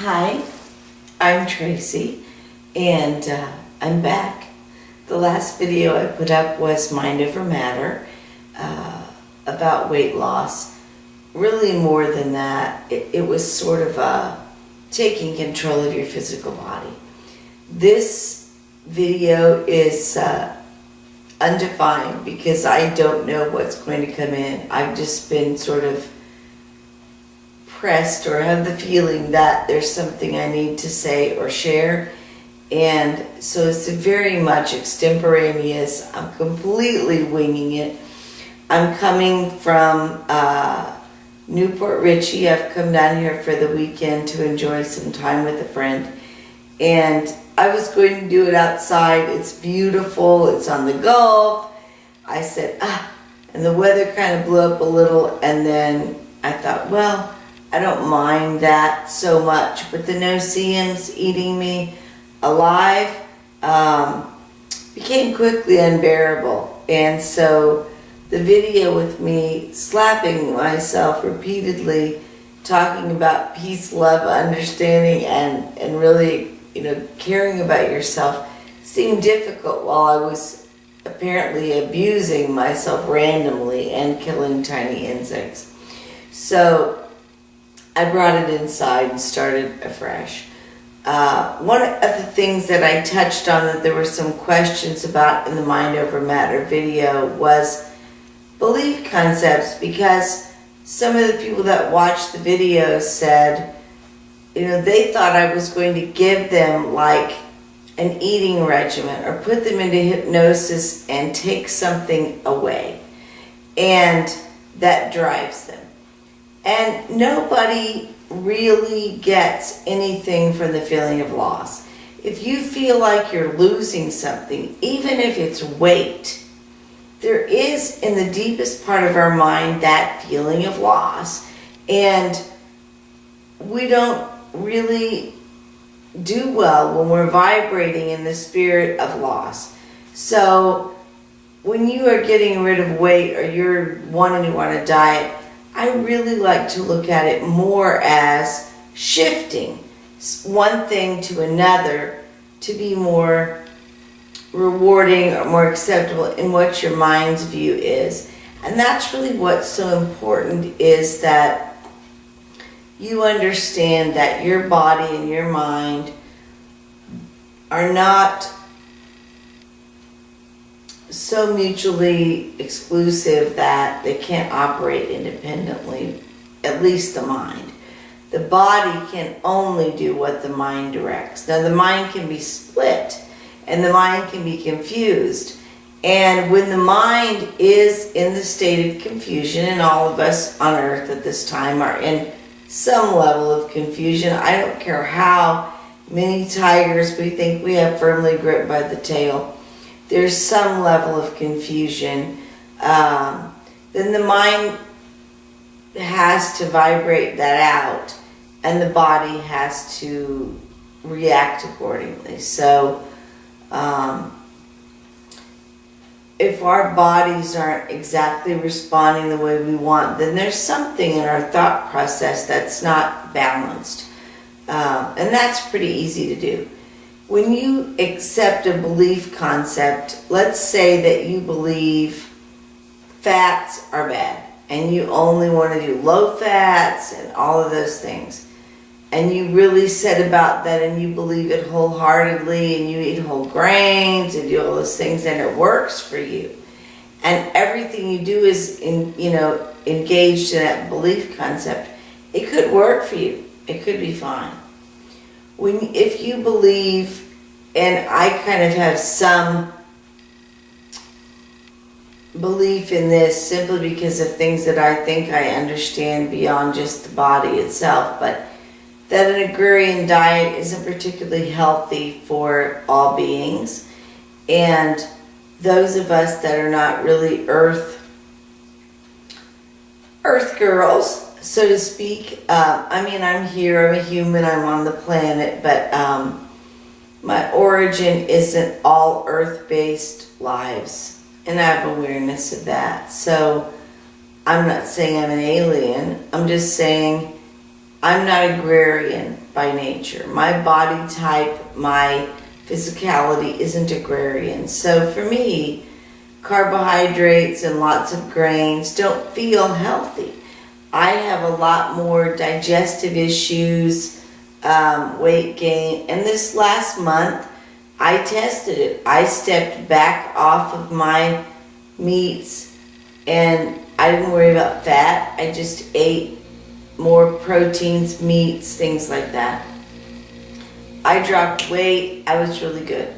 Hi, I'm Tracy, and I'm back. The last video I put up was Mind Over Matter, about weight loss. Really more than that, it was sort of taking control of your physical body. This video is undefined because I don't know what's going to come in. I've just been sort of pressed or have the feeling that there's something I need to say or share, and so it's very much extemporaneous. I'm completely winging it. I'm coming from Newport Richey. I've come down here for the weekend to enjoy some time with a friend, and I was going to do it outside. It's beautiful, it's on the Gulf. I said, and the weather kind of blew up a little, and then I thought, well, I don't mind that so much, but the no-see-ums eating me alive became quickly unbearable. And so the video with me slapping myself repeatedly, talking about peace, love, understanding, and really, caring about yourself seemed difficult while I was apparently abusing myself randomly and killing tiny insects. So I brought it inside and started afresh. One of the things that I touched on that there were some questions about in the Mind Over Matter video was belief concepts, because some of the people that watched the video said, they thought I was going to give them like an eating regimen or put them into hypnosis and take something away, and that drives them. And nobody really gets anything from the feeling of loss. If you feel like you're losing something, even if it's weight, there is in the deepest part of our mind that feeling of loss. And we don't really do well when we're vibrating in the spirit of loss. So when you are getting rid of weight or you're wanting to on a diet, I really like to look at it more as shifting one thing to another to be more rewarding or more acceptable in what your mind's view is. And that's really what's so important, is that you understand that your body and your mind are not so mutually exclusive that they can't operate independently, at least the mind. The body can only do what the mind directs. Now the mind can be split and the mind can be confused. And when the mind is in the state of confusion, and all of us on earth at this time are in some level of confusion, I don't care how many tigers we think we have firmly gripped by the tail, there's some level of confusion, then the mind has to vibrate that out and the body has to react accordingly. So if our bodies aren't exactly responding the way we want, then there's something in our thought process that's not balanced. And that's pretty easy to do. When you accept a belief concept, let's say that you believe fats are bad and you only want to do low fats and all of those things, and you really set about that and you believe it wholeheartedly and you eat whole grains and do all those things and it works for you, and everything you do is engaged in that belief concept, it could work for you. It could be fine. If you believe, and I kind of have some belief in this simply because of things that I think I understand beyond just the body itself, but that an agrarian diet isn't particularly healthy for all beings, and those of us that are not really earth girls, so to speak. I'm here, I'm a human, I'm on the planet, but my origin isn't all earth-based lives, and I have awareness of that. So I'm not saying I'm an alien, I'm just saying I'm not agrarian by nature. My body type, my physicality isn't agrarian. So for me, carbohydrates and lots of grains don't feel healthy. I have a lot more digestive issues, weight gain, and this last month I tested it. I stepped back off of my meats and I didn't worry about fat. I just ate more proteins, meats, things like that. I dropped weight. I was really good.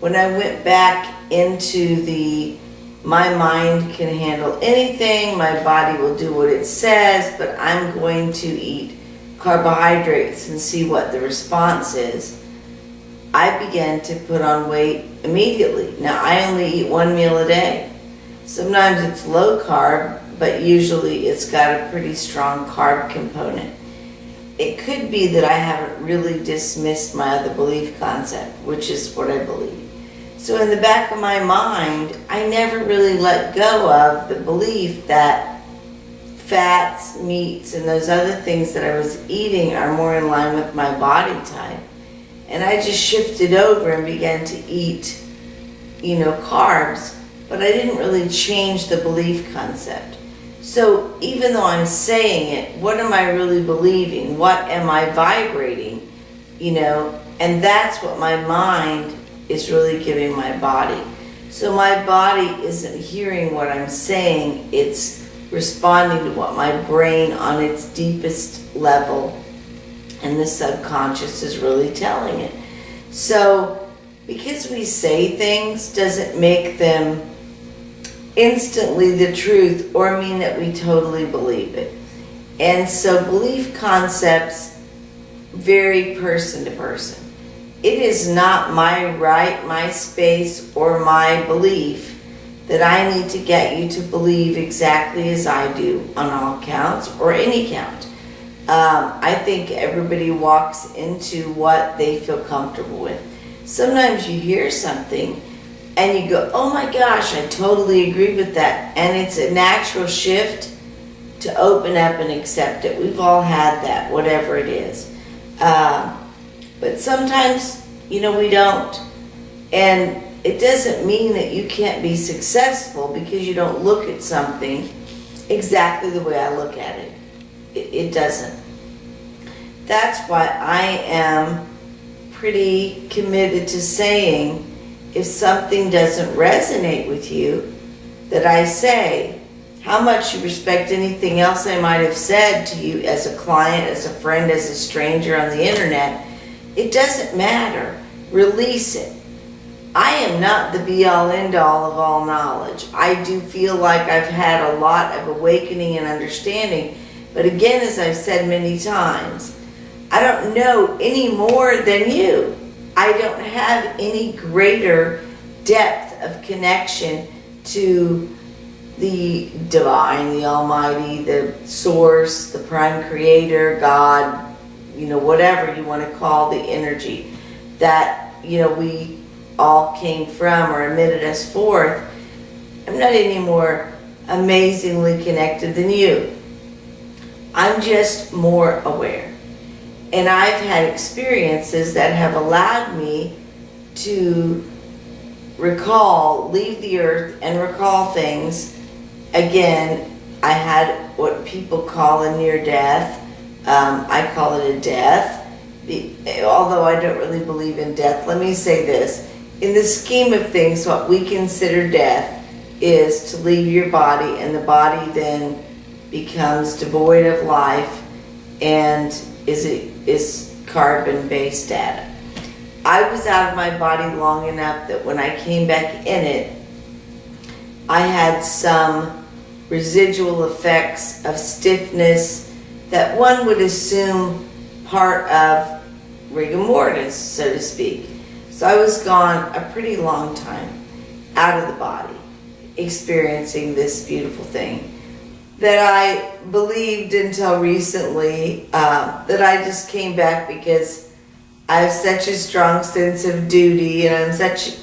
When I went back into my mind can handle anything, my body will do what it says, but I'm going to eat carbohydrates and see what the response is, I began to put on weight immediately. Now, I only eat one meal a day. Sometimes it's low carb, but usually it's got a pretty strong carb component. It could be that I haven't really dismissed my other belief concept, which is what I believe. So in the back of my mind, I never really let go of the belief that fats, meats, and those other things that I was eating are more in line with my body type. And I just shifted over and began to eat, carbs, but I didn't really change the belief concept. So even though I'm saying it, what am I really believing? What am I vibrating? And that's what my mind is really giving my body. So my body isn't hearing what I'm saying, it's responding to what my brain on its deepest level and the subconscious is really telling it. So because we say things doesn't make them instantly the truth or mean that we totally believe it. And so belief concepts vary person to person. It is not my right, my space, or my belief that I need to get you to believe exactly as I do on all counts or any count. I think everybody walks into what they feel comfortable with. Sometimes you hear something and you go, oh my gosh, I totally agree with that. And it's a natural shift to open up and accept it. We've all had that, whatever it is. But sometimes, we don't. And it doesn't mean that you can't be successful because you don't look at something exactly the way I look at it. It doesn't. That's why I am pretty committed to saying, if something doesn't resonate with you, that I say, how much you respect anything else I might have said to you as a client, as a friend, as a stranger on the internet, it doesn't matter. Release it. I am not the be-all, end-all of all knowledge. I do feel like I've had a lot of awakening and understanding, but again, as I've said many times, I don't know any more than you. I don't have any greater depth of connection to the divine, the almighty, the source, the prime creator, God, whatever you want to call the energy that, we all came from or emitted us forth. I'm not any more amazingly connected than you. I'm just more aware. And I've had experiences that have allowed me to leave the earth and recall things. Again, I had what people call a near death. I call it a death. Although I don't really believe in death, let me say this. In the scheme of things, what we consider death is to leave your body, and the body then becomes devoid of life and is carbon-based data. I was out of my body long enough that when I came back in it, I had some residual effects of stiffness that one would assume part of rigor mortis, so to speak. So I was gone a pretty long time out of the body, experiencing this beautiful thing that I believed until recently, that I just came back because I have such a strong sense of duty and I'm such,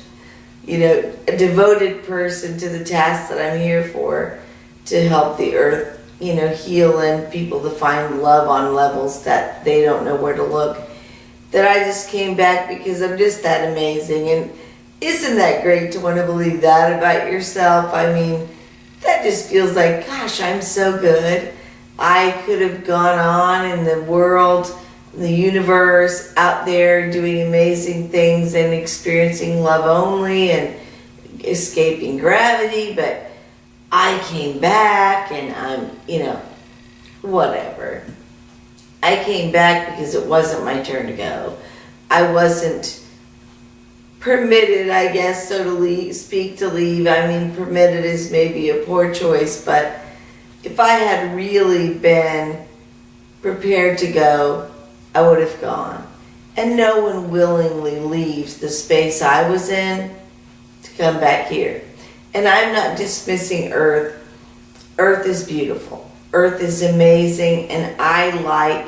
a devoted person to the task that I'm here for, to help the earth healing people to find love on levels that they don't know where to look, that I just came back because I'm just that amazing. And isn't that great to want to believe that about yourself? I mean, that just feels like, gosh, I'm so good. I could have gone on in the world, the universe, out there doing amazing things and experiencing love only and escaping gravity, but I came back and I'm, whatever. I came back because it wasn't my turn to go. I wasn't permitted, I guess, so to leave. I mean, permitted is maybe a poor choice, but if I had really been prepared to go, I would have gone. And no one willingly leaves the space I was in to come back here. And I'm not dismissing Earth. Earth is beautiful. Earth is amazing, and I like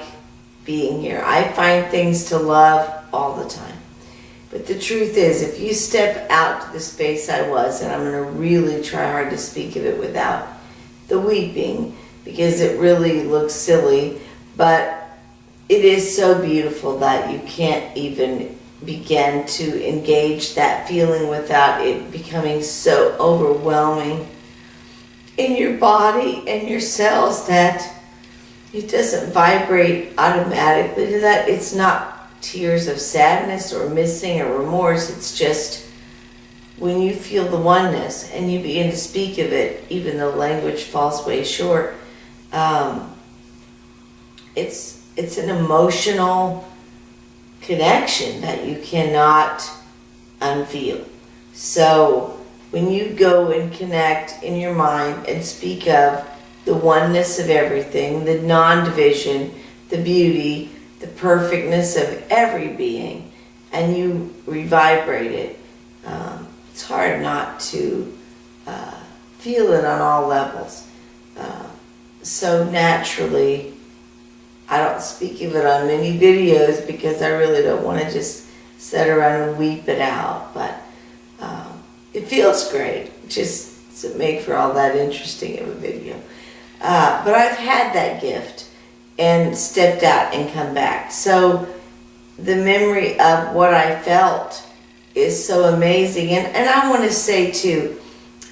being here. I find things to love all the time. But the truth is, if you step out to the space I was, and I'm going to really try hard to speak of it without the weeping, because it really looks silly, but it is so beautiful that you can't even begin to engage that feeling without it becoming so overwhelming in your body and your cells that it doesn't vibrate automatically to that. It's not tears of sadness or missing or remorse. It's just when you feel the oneness and you begin to speak of it, even though language falls way short, it's an emotional connection that you cannot unfeel. So when you go and connect in your mind and speak of the oneness of everything, the non-division, the beauty, the perfectness of every being, and you revibrate it, it's hard not to feel it on all levels. So naturally, I don't speak of it on many videos because I really don't want to just sit around and weep it out, but it feels great just to make for all that interesting of a video. But I've had that gift and stepped out and come back. So the memory of what I felt is so amazing. And I want to say too,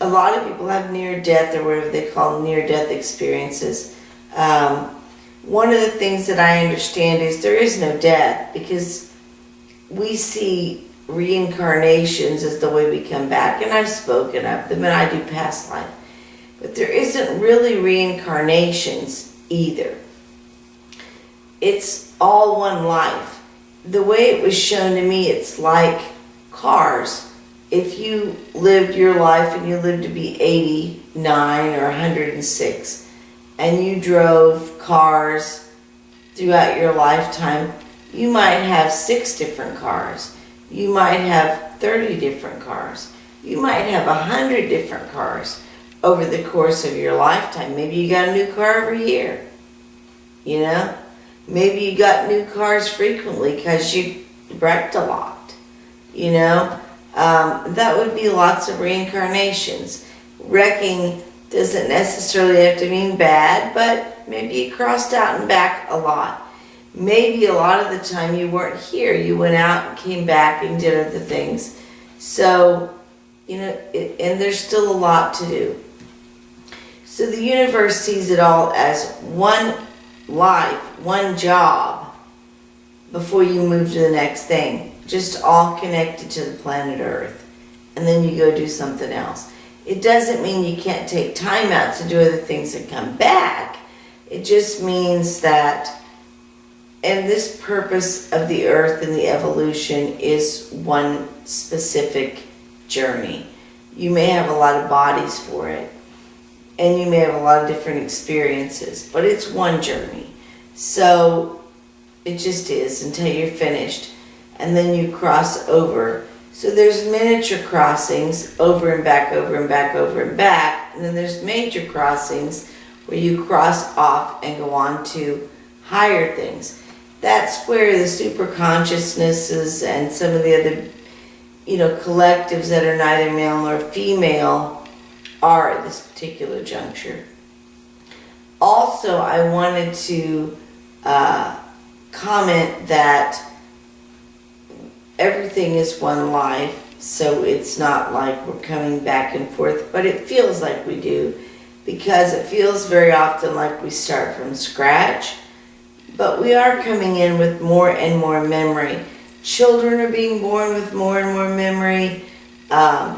a lot of people have near-death or whatever they call near-death experiences. One of the things that I understand is there is no death, because we see reincarnations as the way we come back, and I've spoken of them, and I do past life. But there isn't really reincarnations either. It's all one life. The way it was shown to me, it's like cars. If you lived your life and you lived to be 89 or 106, and you drove cars throughout your lifetime, you might have 6 different cars. You might have 30 different cars. You might have 100 different cars over the course of your lifetime. Maybe you got a new car every year. Maybe you got new cars frequently because you wrecked a lot. That would be lots of reincarnations. Wrecking doesn't necessarily have to mean bad, but maybe you crossed out and back a lot. Maybe a lot of the time you weren't here. You went out and came back and did other things. So, and there's still a lot to do. So the universe sees it all as one life, one job before you move to the next thing. Just all connected to the planet Earth. And then you go do something else. It doesn't mean you can't take time out to do other things and come back. It just means that, and this purpose of the Earth and the evolution is one specific journey. You may have a lot of bodies for it, and you may have a lot of different experiences, but it's one journey. So it just is until you're finished, and then you cross over. So there's miniature crossings over and back, over and back, over and back. And then there's major crossings where you cross off and go on to higher things. That's where the super consciousnesses and some of the other, collectives that are neither male nor female are at this particular juncture. Also, I wanted to comment that everything is one life, so it's not like we're coming back and forth, but it feels like we do, because it feels very often like we start from scratch, but we are coming in with more and more memory. Children are being born with more and more memory.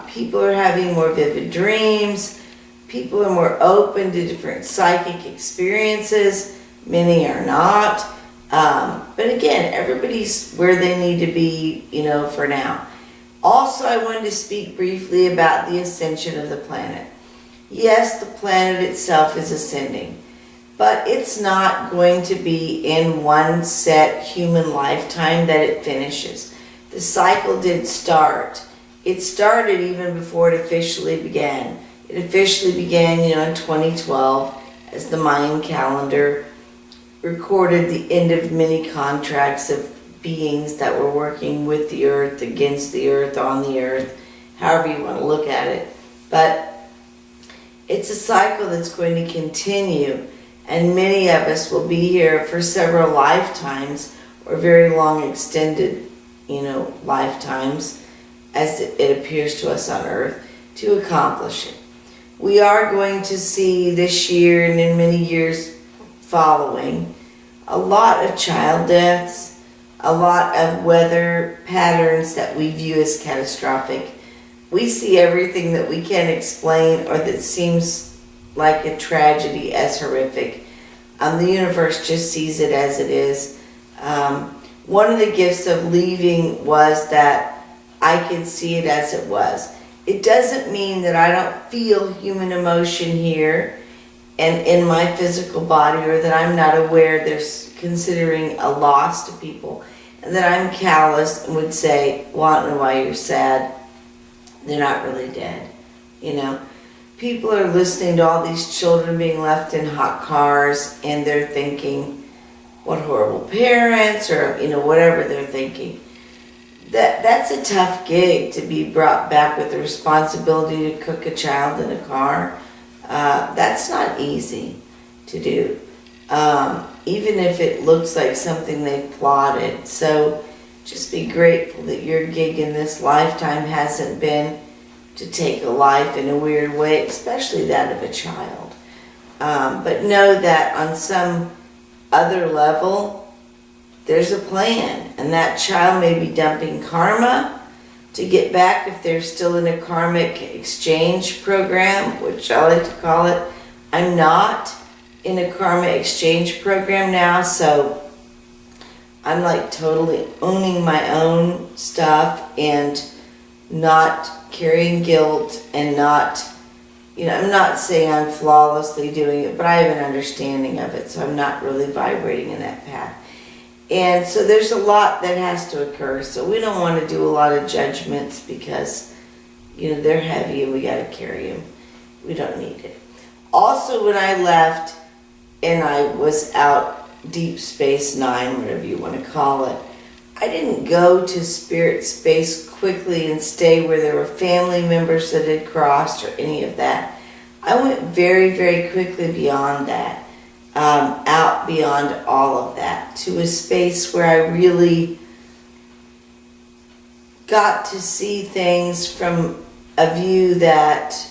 People are having more vivid dreams. People are more open to different psychic experiences. Many are not. But again, everybody's where they need to be, for now. Also, I wanted to speak briefly about the ascension of the planet. Yes, the planet itself is ascending, but it's not going to be in one set human lifetime that it finishes. The cycle did start. It started even before it officially began. It officially began, in 2012 as the Mayan calendar recorded the end of many contracts of beings that were working with the earth, against the earth, on the earth, however you want to look at it. But it's a cycle that's going to continue, and many of us will be here for several lifetimes, or very long extended, lifetimes, as it appears to us on earth, to accomplish it. We are going to see this year and in many years following a lot of child deaths, a lot of weather patterns that we view as catastrophic. We see everything that we can't explain or that seems like a tragedy as horrific. The universe just sees it as it is. One of the gifts of leaving was that I could see it as it was. It doesn't mean that I don't feel human emotion here and in my physical body, or that I'm not aware there's considering a loss to people, and that I'm callous and would say, well, I don't know why you're sad. They're not really dead. People are listening to all these children being left in hot cars, and they're thinking, what horrible parents, or whatever they're thinking. That's a tough gig, to be brought back with the responsibility to cook a child in a car. That's not easy to do, even if it looks like something they've plotted. So just be grateful that your gig in this lifetime hasn't been to take a life in a weird way, especially that of a child. But know that on some other level, there's a plan, and that child may be dumping karma to get back if they're still in a karmic exchange program, which I like to call it. I'm not in a karma exchange program now, so I'm like totally owning my own stuff and not carrying guilt, and not, I'm not saying I'm flawlessly doing it, but I have an understanding of it, so I'm not really vibrating in that path. And so there's a lot that has to occur, so we don't want to do a lot of judgments because, they're heavy and we got to carry them. We don't need it. Also, when I left and I was out Deep Space Nine, whatever you want to call it, I didn't go to spirit space quickly and stay where there were family members that had crossed or any of that. I went very, very quickly beyond that. Out beyond all of that, to a space where I really got to see things from a view that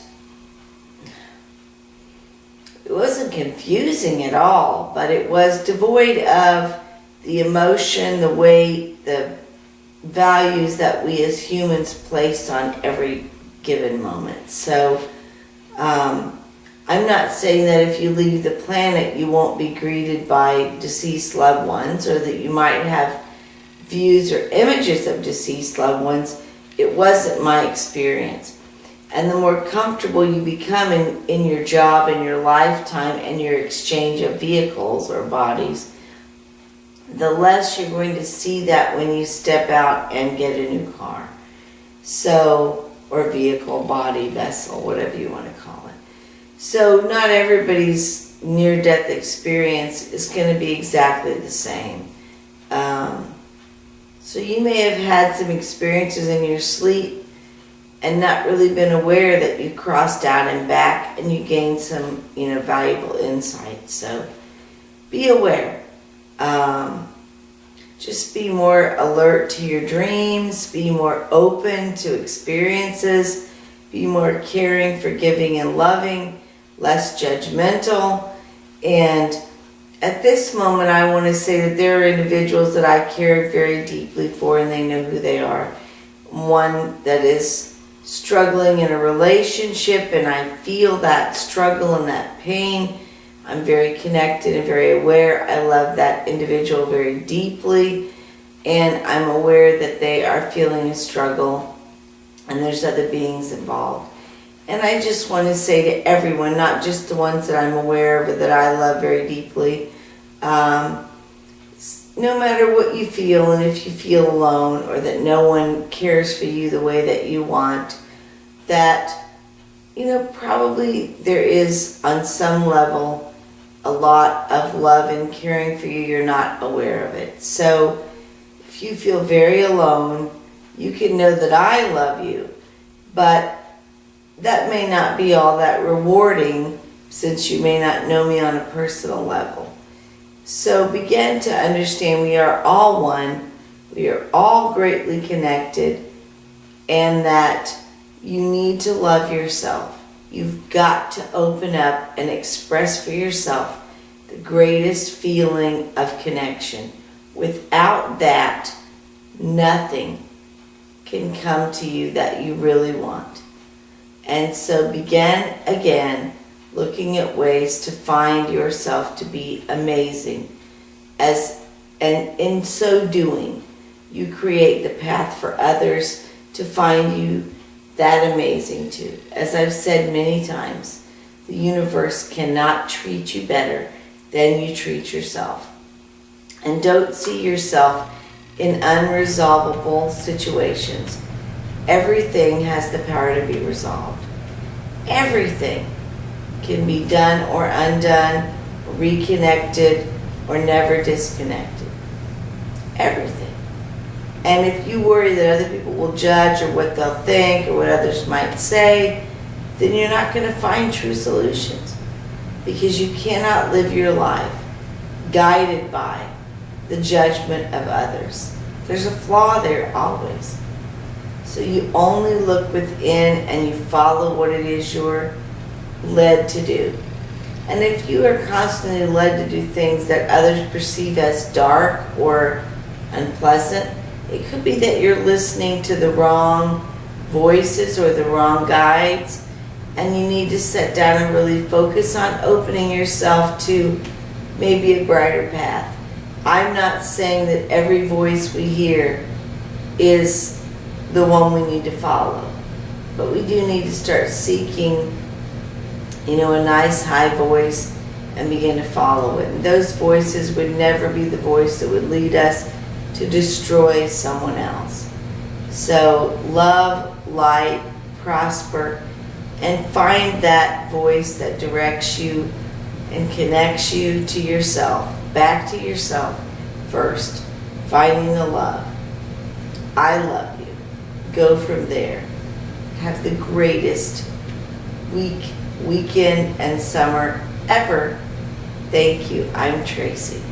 it wasn't confusing at all, but it was devoid of the emotion, the weight, the values that we as humans place on every given moment. So, I'm not saying that if you leave the planet you won't be greeted by deceased loved ones, or that you might have views or images of deceased loved ones. It wasn't my experience. And the more comfortable you become in your job and your lifetime and your exchange of vehicles or bodies, the less you're going to see that when you step out and get a new car. So, or vehicle, body, vessel, whatever you want to call it. So not everybody's near-death experience is going to be exactly the same. So you may have had some experiences in your sleep and not really been aware that you crossed out and back and you gained some, valuable insight. So be aware. Just be more alert to your dreams, be more open to experiences, be more caring, forgiving, and loving, less judgmental. And at this moment, I want to say that there are individuals that I care very deeply for, and they know who they are. One that is struggling in a relationship, and I feel that struggle and that pain. I'm very connected and very aware. I love that individual very deeply, and I'm aware that they are feeling a struggle, and there's other beings involved. And I just want to say to everyone, not just the ones that I'm aware of but that I love very deeply, no matter what you feel, and if you feel alone or that no one cares for you the way that you want, that, probably there is on some level a lot of love and caring for you. You're not aware of it. So if you feel very alone, you can know that I love you, but that may not be all that rewarding since you may not know me on a personal level. So begin to understand we are all one, we are all greatly connected, and that you need to love yourself. You've got to open up and express for yourself the greatest feeling of connection. Without that, nothing can come to you that you really want. And so begin again looking at ways to find yourself to be amazing. And in so doing, you create the path for others to find you that amazing too. As I've said many times, the universe cannot treat you better than you treat yourself. And don't see yourself in unresolvable situations. Everything has the power to be resolved. Everything can be done or undone, reconnected, or never disconnected. Everything. And if you worry that other people will judge or what they'll think or what others might say, then you're not going to find true solutions, because you cannot live your life guided by the judgment of others. There's a flaw there always. So you only look within and you follow what it is you're led to do. And if you are constantly led to do things that others perceive as dark or unpleasant, it could be that you're listening to the wrong voices or the wrong guides, and you need to sit down and really focus on opening yourself to maybe a brighter path. I'm not saying that every voice we hear is the one we need to follow, but we do need to start seeking, a nice high voice and begin to follow it. And those voices would never be the voice that would lead us to destroy someone else. So love, light, prosper, and find that voice that directs you and connects you to yourself, back to yourself first, finding the love. I love you. Go from there. Have the greatest weekend and summer ever. Thank you. I'm Tracy.